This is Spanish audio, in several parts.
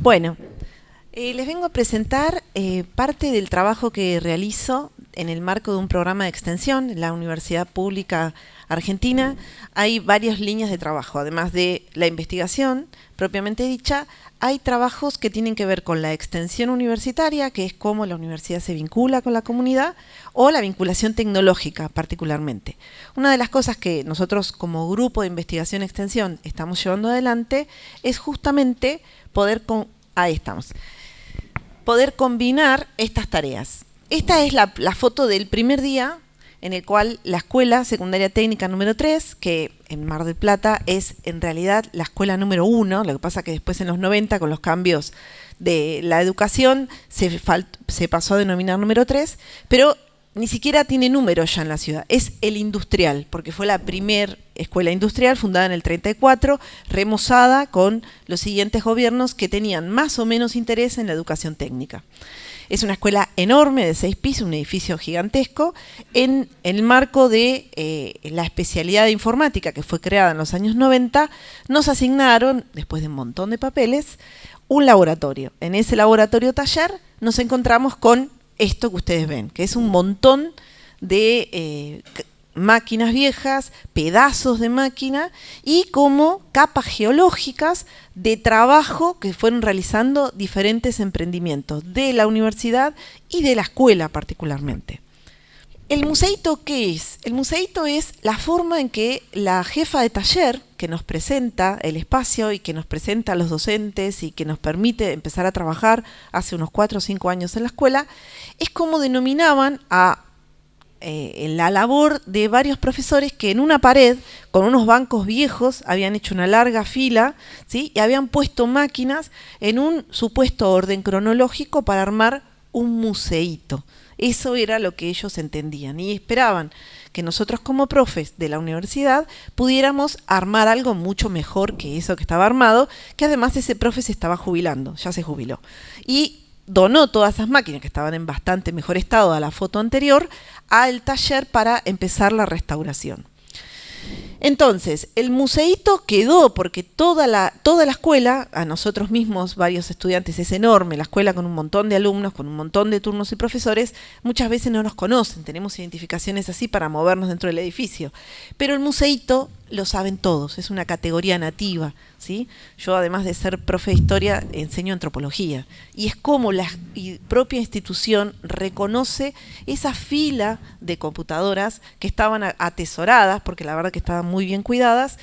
Bueno, les vengo a presentar parte del trabajo que realizo en el marco de un programa de extensión en la Universidad Pública Argentina. Hay varias líneas de trabajo, además de la investigación propiamente dicha. Hay trabajos que tienen que ver con la extensión universitaria, que es cómo la universidad se vincula con la comunidad, o la vinculación tecnológica particularmente. Una de las cosas que nosotros como grupo de investigación y extensión estamos llevando adelante es justamente poder combinar estas tareas. Esta es la foto del primer día en el cual la Escuela Secundaria Técnica número 3, que en Mar del Plata es en realidad la escuela número 1, lo que pasa que después en los 90 con los cambios de la educación se pasó a denominar número 3, pero ni siquiera tiene número ya en la ciudad, es el industrial, porque fue la primer escuela industrial fundada en el 34, remozada con los siguientes gobiernos que tenían más o menos interés en la educación técnica. Es una escuela enorme de 6 pisos, un edificio gigantesco, en el marco de la especialidad de informática que fue creada en los años 90, nos asignaron, después de un montón de papeles, un laboratorio. En ese laboratorio taller nos encontramos con esto que ustedes ven, que es un montón de máquinas viejas, pedazos de máquina y como capas geológicas de trabajo que fueron realizando diferentes emprendimientos de la universidad y de la escuela particularmente. ¿El museíto qué es? El museíto es la forma en que la jefa de taller, que nos presenta el espacio y que nos presenta a los docentes y que nos permite empezar a trabajar hace unos 4 o 5 años en la escuela, es como denominaban a la labor de varios profesores que en una pared, con unos bancos viejos, habían hecho una larga fila, ¿sí? Y habían puesto máquinas en un supuesto orden cronológico para armar un museíto. Eso era lo que ellos entendían y esperaban que nosotros como profes de la universidad pudiéramos armar algo mucho mejor que eso que estaba armado, que además ese profe se estaba jubilando, ya se jubiló. Y donó todas esas máquinas que estaban en bastante mejor estado a la foto anterior al taller para empezar la restauración. Entonces, el museíto quedó porque toda la escuela, a nosotros mismos, varios estudiantes, es enorme, la escuela con un montón de alumnos, con un montón de turnos y profesores, muchas veces no nos conocen, tenemos identificaciones así para movernos dentro del edificio. Pero el museíto lo saben todos, es una categoría nativa, ¿sí? Yo además de ser profe de historia, enseño antropología. Y es como la propia institución reconoce esa fila de computadoras que estaban atesoradas, porque la verdad que estaban muy bien cuidadas,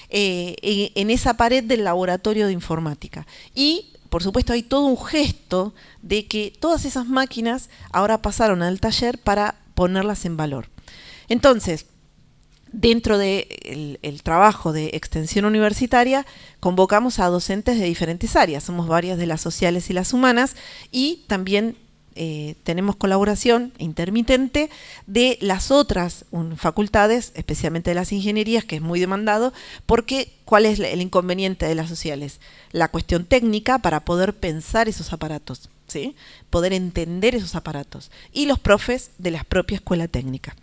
en esa pared del laboratorio de informática. Y, por supuesto, hay todo un gesto de que todas esas máquinas ahora pasaron al taller para ponerlas en valor. Entonces, dentro del trabajo de extensión universitaria, convocamos a docentes de diferentes áreas. Somos varias de las sociales y las humanas y también tenemos colaboración intermitente de las otras facultades, especialmente de las ingenierías, que es muy demandado, porque ¿cuál es el inconveniente de las sociales? La cuestión técnica para poder pensar esos aparatos, ¿sí? Poder entender esos aparatos. Y los profes de la propia escuela técnica.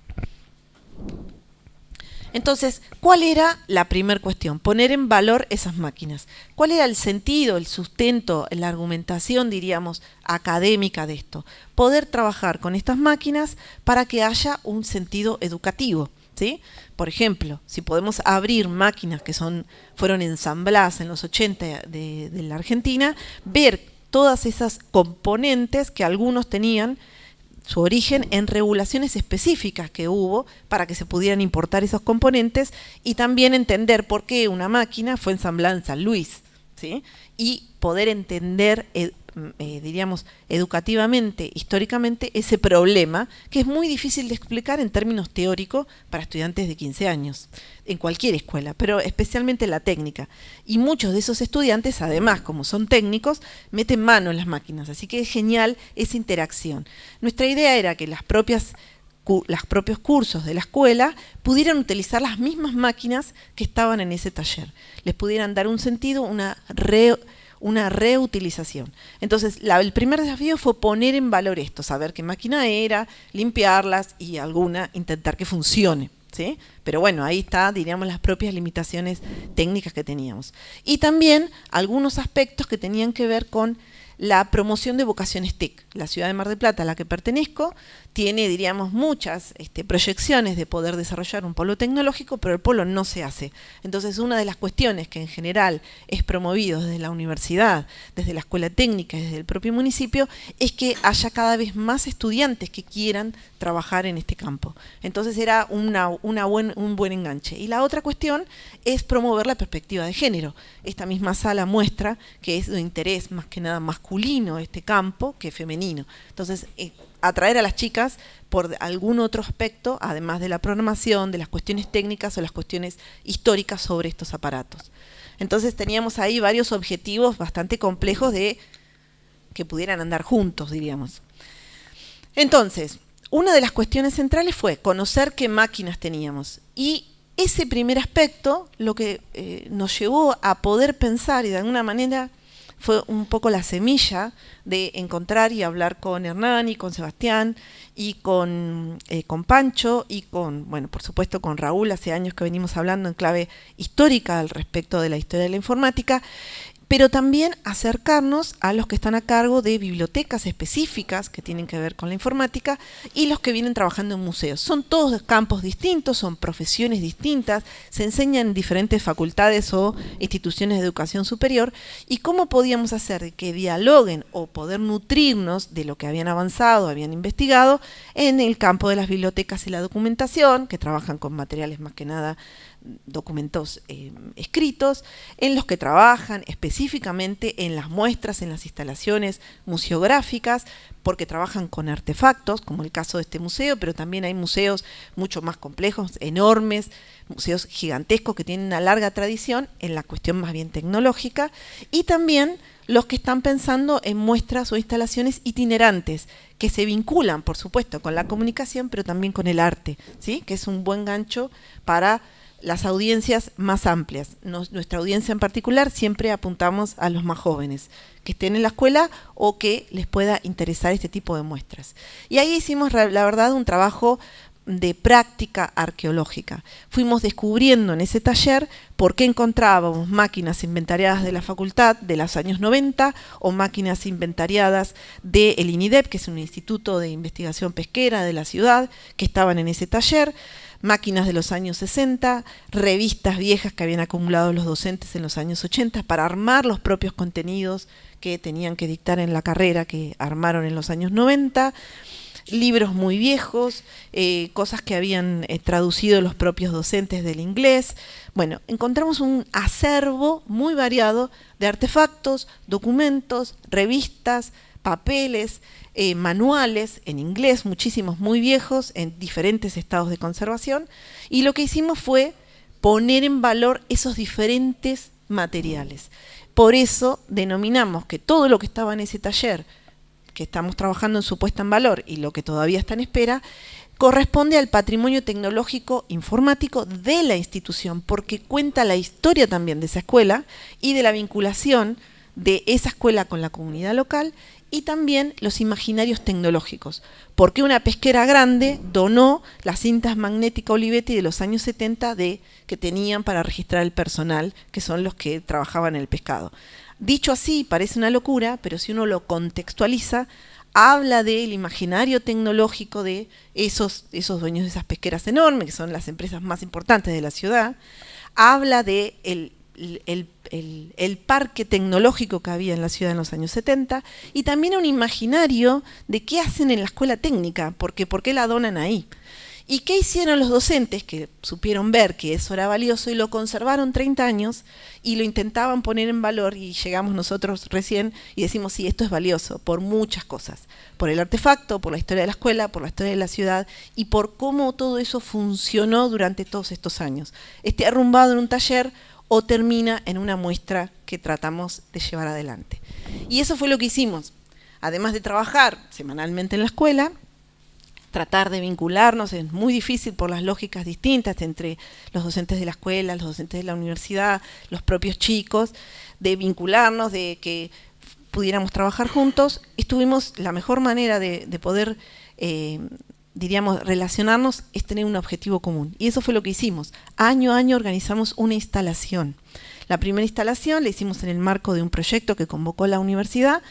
Entonces, ¿cuál era la primera cuestión? Poner en valor esas máquinas. ¿Cuál era el sentido, el sustento, la argumentación, diríamos, académica de esto? Poder trabajar con estas máquinas para que haya un sentido educativo, ¿sí? Por ejemplo, si podemos abrir máquinas que fueron ensambladas en los 80 de la Argentina, ver todas esas componentes que algunos tenían su origen en regulaciones específicas que hubo para que se pudieran importar esos componentes y también entender por qué una máquina fue ensamblada en San Luis, ¿sí? Y poder entender, diríamos, educativamente, históricamente, ese problema que es muy difícil de explicar en términos teóricos para estudiantes de 15 años, en cualquier escuela, pero especialmente en la técnica. Y muchos de esos estudiantes, además, como son técnicos, meten mano en las máquinas, así que es genial esa interacción. Nuestra idea era que los propios cursos de la escuela pudieran utilizar las mismas máquinas que estaban en ese taller, les pudieran dar un sentido, una reutilización. Entonces, el primer desafío fue poner en valor esto, saber qué máquina era, limpiarlas y alguna intentar que funcione. ¿sí? Pero bueno, ahí está, diríamos, las propias limitaciones técnicas que teníamos. Y también algunos aspectos que tenían que ver con la promoción de vocaciones TIC. La ciudad de Mar del Plata, a la que pertenezco, tiene, diríamos, muchas proyecciones de poder desarrollar un polo tecnológico, pero el polo no se hace. Entonces, una de las cuestiones que en general es promovido desde la universidad, desde la escuela técnica y desde el propio municipio, es que haya cada vez más estudiantes que quieran trabajar en este campo. Entonces, era un buen enganche. Y la otra cuestión es promover la perspectiva de género. Esta misma sala muestra que es de interés más que nada masculino este campo que femenino. Entonces, atraer a las chicas por algún otro aspecto, además de la programación, de las cuestiones técnicas o las cuestiones históricas sobre estos aparatos. Entonces teníamos ahí varios objetivos bastante complejos de que pudieran andar juntos, diríamos. Entonces, una de las cuestiones centrales fue conocer qué máquinas teníamos. Y ese primer aspecto, lo que nos llevó a poder pensar y de alguna manera fue un poco la semilla de encontrar y hablar con Hernán y con Sebastián y con Pancho y con, bueno, por supuesto con Raúl. Hace años que venimos hablando en clave histórica al respecto de la historia de la informática, pero también acercarnos a los que están a cargo de bibliotecas específicas que tienen que ver con la informática y los que vienen trabajando en museos. Son todos campos distintos, son profesiones distintas, se enseñan en diferentes facultades o instituciones de educación superior, y cómo podíamos hacer que dialoguen o poder nutrirnos de lo que habían avanzado, habían investigado en el campo de las bibliotecas y la documentación, que trabajan con materiales más que nada documentos escritos, en los que trabajan específicamente en las muestras, en las instalaciones museográficas, porque trabajan con artefactos, como el caso de este museo, pero también hay museos mucho más complejos, enormes, museos gigantescos que tienen una larga tradición en la cuestión más bien tecnológica, y también los que están pensando en muestras o instalaciones itinerantes, que se vinculan, por supuesto, con la comunicación, pero también con el arte, ¿sí? Que es un buen gancho para las audiencias más amplias. Nuestra audiencia en particular siempre apuntamos a los más jóvenes, que estén en la escuela o que les pueda interesar este tipo de muestras. Y ahí hicimos, la verdad, un trabajo de práctica arqueológica. Fuimos descubriendo en ese taller por qué encontrábamos máquinas inventariadas de la facultad de los años 90 o máquinas inventariadas del INIDEP, que es un instituto de investigación pesquera de la ciudad, que estaban en ese taller, máquinas de los años 60, revistas viejas que habían acumulado los docentes en los años 80 para armar los propios contenidos que tenían que dictar en la carrera que armaron en los años 90, libros muy viejos, cosas que habían traducido los propios docentes del inglés. Bueno, encontramos un acervo muy variado de artefactos, documentos, revistas, papeles, manuales en inglés, muchísimos muy viejos, en diferentes estados de conservación, y lo que hicimos fue poner en valor esos diferentes materiales. Por eso denominamos que todo lo que estaba en ese taller, que estamos trabajando en su puesta en valor y lo que todavía está en espera, corresponde al patrimonio tecnológico informático de la institución, porque cuenta la historia también de esa escuela y de la vinculación de esa escuela con la comunidad local, y también los imaginarios tecnológicos, porque una pesquera grande donó las cintas magnética Olivetti de los años 70 que tenían para registrar el personal, que son los que trabajaban en el pescado. Dicho así, parece una locura, pero si uno lo contextualiza, habla del imaginario tecnológico de esos dueños de esas pesqueras enormes, que son las empresas más importantes de la ciudad, habla de el parque tecnológico que había en la ciudad en los años 70, y también un imaginario de qué hacen en la escuela técnica, porque por qué la donan ahí. ¿Y qué hicieron los docentes que supieron ver que eso era valioso y lo conservaron 30 años y lo intentaban poner en valor? Y llegamos nosotros recién y decimos, sí, esto es valioso por muchas cosas. Por el artefacto, por la historia de la escuela, por la historia de la ciudad y por cómo todo eso funcionó durante todos estos años. Esté arrumbado en un taller o termina en una muestra que tratamos de llevar adelante. Y eso fue lo que hicimos. Además de trabajar semanalmente en la escuela, tratar de vincularnos, es muy difícil por las lógicas distintas entre los docentes de la escuela, los docentes de la universidad, los propios chicos, de vincularnos, de que pudiéramos trabajar juntos. Estuvimos, la mejor manera de poder diríamos, relacionarnos es tener un objetivo común. Y eso fue lo que hicimos. Año a año organizamos una instalación. La primera instalación la hicimos en el marco de un proyecto que convocó la universidad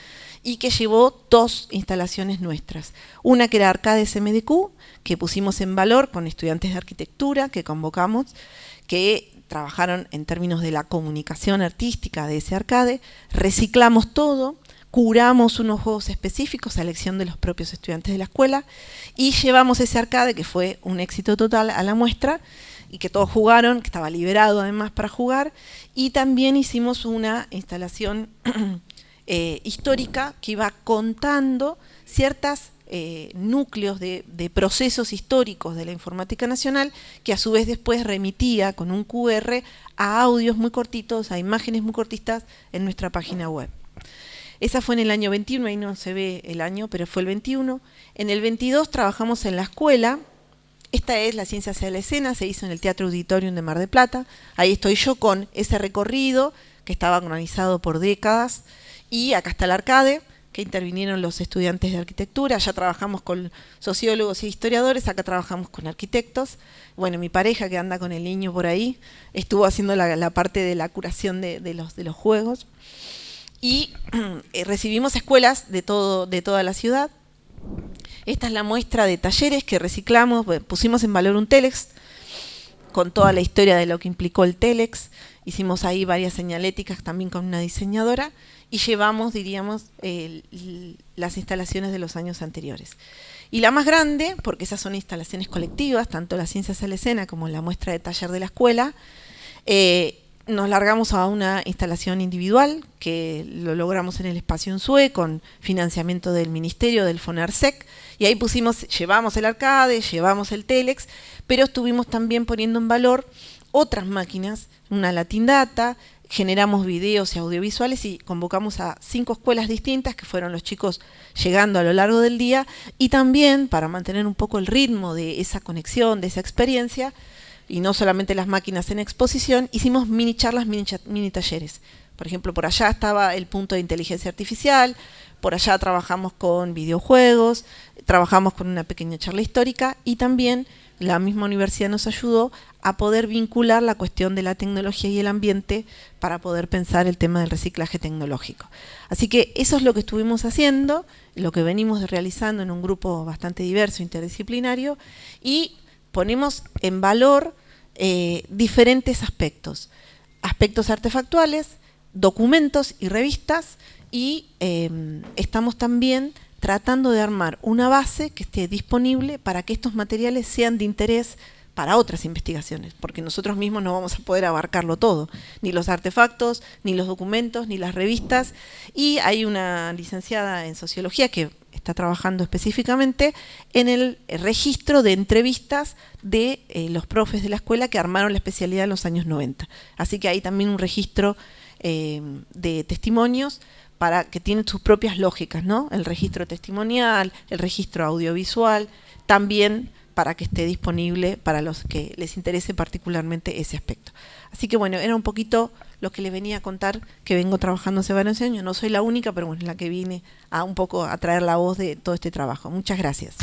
y que llevó 2 instalaciones nuestras. Una que era Arcades MDQ, que pusimos en valor con estudiantes de arquitectura que convocamos, que trabajaron en términos de la comunicación artística de ese arcade. Reciclamos todo, curamos unos juegos específicos a elección de los propios estudiantes de la escuela y llevamos ese arcade, que fue un éxito total, a la muestra y que todos jugaron, que estaba liberado además para jugar. Y también hicimos una instalación histórica que iba contando ciertos núcleos de procesos históricos de la informática nacional, que a su vez después remitía con un QR a audios muy cortitos, a imágenes muy cortitas en nuestra página web. Esa fue en el año 21, ahí no se ve el año, pero fue el 21. En el 22 trabajamos en la escuela. Esta es La Ciencia hacia la Escena, se hizo en el Teatro Auditorium de Mar del Plata. Ahí estoy yo con ese recorrido que estaba organizado por décadas. Y acá está el arcade, que intervinieron los estudiantes de arquitectura. Allá trabajamos con sociólogos y historiadores, acá trabajamos con arquitectos. Bueno, mi pareja, que anda con el niño por ahí, estuvo haciendo la parte de la curación de los juegos. Y recibimos escuelas de toda la ciudad. Esta es la muestra de talleres que reciclamos. Pusimos en valor un Telex con toda la historia de lo que implicó el Telex. Hicimos ahí varias señaléticas también con una diseñadora y llevamos, diríamos, las instalaciones de los años anteriores. Y la más grande, porque esas son instalaciones colectivas, tanto la Ciencia hacia la Escena como la muestra de taller de la escuela, nos largamos a una instalación individual que lo logramos en el espacio Unzue con financiamiento del Ministerio, del FONARSEC, y ahí llevamos el arcade, llevamos el Telex, pero estuvimos también poniendo en valor otras máquinas, una Latin Data, generamos videos y audiovisuales y convocamos a 5 escuelas distintas, que fueron los chicos llegando a lo largo del día, y también para mantener un poco el ritmo de esa conexión, de esa experiencia, y no solamente las máquinas en exposición, hicimos mini charlas, mini talleres. Por ejemplo, por allá estaba el punto de inteligencia artificial, por allá trabajamos con videojuegos, trabajamos con una pequeña charla histórica y también la misma universidad nos ayudó a poder vincular la cuestión de la tecnología y el ambiente para poder pensar el tema del reciclaje tecnológico. Así que eso es lo que estuvimos haciendo, lo que venimos realizando en un grupo bastante diverso, interdisciplinario, y ponemos en valor diferentes aspectos artefactuales, documentos y revistas, y estamos también tratando de armar una base que esté disponible para que estos materiales sean de interés para otras investigaciones, porque nosotros mismos no vamos a poder abarcarlo todo, ni los artefactos, ni los documentos, ni las revistas, y hay una licenciada en Sociología que está trabajando específicamente en el registro de entrevistas de los profes de la escuela que armaron la especialidad en los años 90. Así que hay también un registro de testimonios para que tienen sus propias lógicas, ¿no? El registro testimonial, el registro audiovisual, también para que esté disponible para los que les interese particularmente ese aspecto. Así que bueno, era un poquito lo que les venía a contar, que vengo trabajando hace varios años. No soy la única, pero bueno, es la que vine a un poco a traer la voz de todo este trabajo. Muchas gracias.